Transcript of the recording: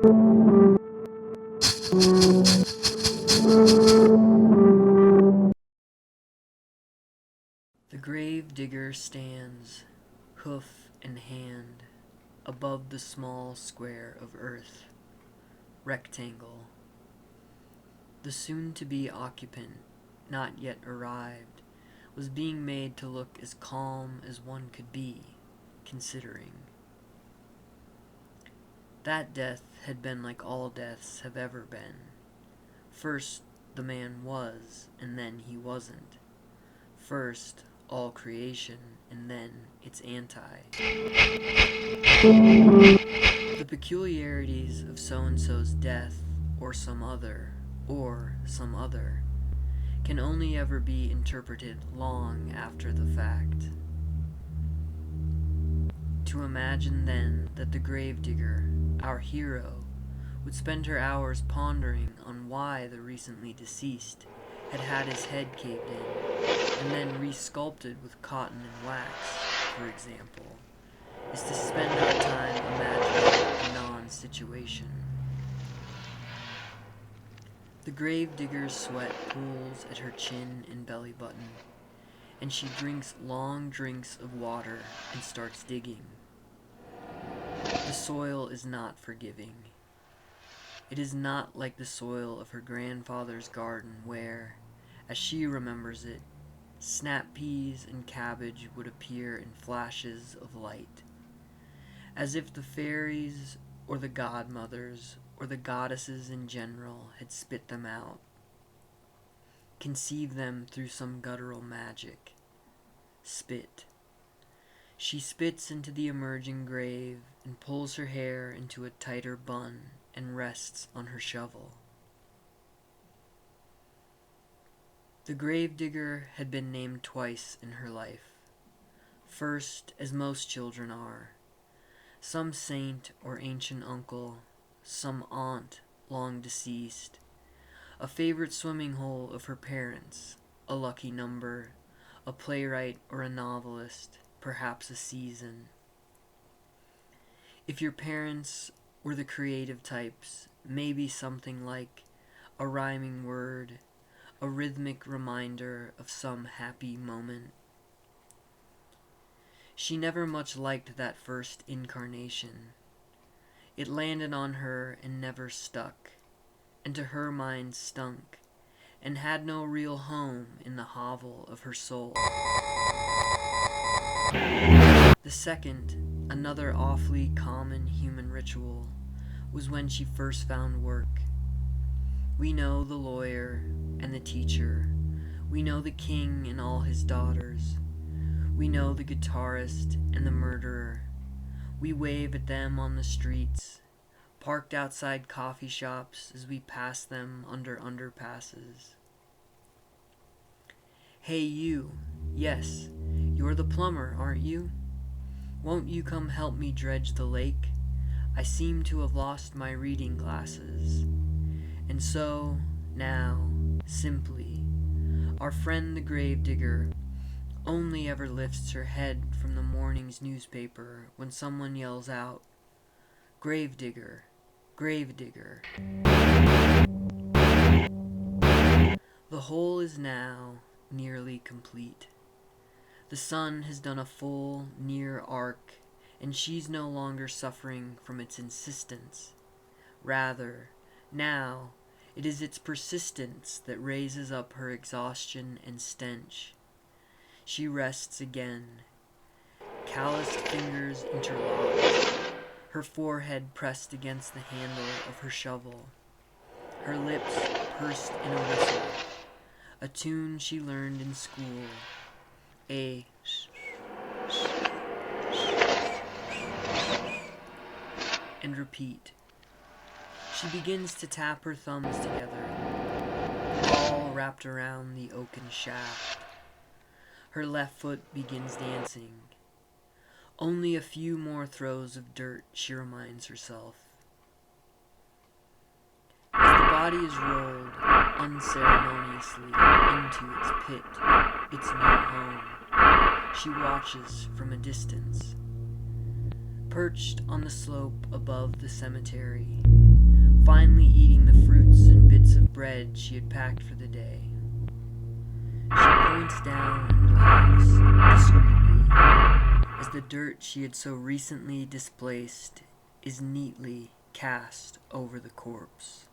The gravedigger stands, hoof in hand, above the small square of earth, rectangle. The soon-to-be occupant, not yet arrived, was being made to look as calm as one could be, considering. That death had been like all deaths have ever been. First, the man was, and then he wasn't. First, all creation, and then its anti. The peculiarities of so-and-so's death, or some other, can only ever be interpreted long after the fact. To imagine then that the gravedigger, our hero, would spend her hours pondering on why the recently deceased had had his head caved in, and then resculpted with cotton and wax, for example, is to spend our time imagining a non-situation. The gravedigger's sweat pools at her chin and belly button, and she drinks long drinks of water and starts digging. The soil is not forgiving. It is not like the soil of her grandfather's garden where, as she remembers it, snap peas and cabbage would appear in flashes of light, as if the fairies or the godmothers or the goddesses in general had spit them out, conceived them through some guttural magic. Spit. She spits into the emerging grave and pulls her hair into a tighter bun and rests on her shovel. The gravedigger had been named twice in her life. First, as most children are, some saint or ancient uncle, some aunt long deceased, a favorite swimming hole of her parents, a lucky number, a playwright or a novelist, perhaps a season. If your parents were the creative types, maybe something like a rhyming word, a rhythmic reminder of some happy moment. She never much liked that first incarnation. It landed on her and never stuck, and to her mind stunk, and had no real home in the hovel of her soul. The second, another awfully common human ritual, was when she first found work. We know the lawyer and the teacher. We know the king and all his daughters. We know the guitarist and the murderer. We wave at them on the streets, parked outside coffee shops as we pass them under underpasses. Hey you, yes, you're the plumber, aren't you? Won't you come help me dredge the lake? I seem to have lost my reading glasses. And so, now, simply, our friend the gravedigger only ever lifts her head from the morning's newspaper when someone yells out, "Gravedigger, gravedigger." The hole is now nearly complete. The sun has done a full, near arc, and she's no longer suffering from its insistence. Rather, now, it is its persistence that raises up her exhaustion and stench. She rests again, calloused fingers interlocked, her forehead pressed against the handle of her shovel, her lips pursed in a whistle, a tune she learned in school, a and repeat. She begins to tap her thumbs together, all wrapped around the oaken shaft. Her left foot begins dancing. Only a few more throws of dirt, she reminds herself. As the body is rolled unceremoniously into its pit, its new home, she watches from a distance. Perched on the slope above the cemetery, finally eating the fruits and bits of bread she had packed for the day. She points down and laughs discreetly as the dirt she had so recently displaced is neatly cast over the corpse.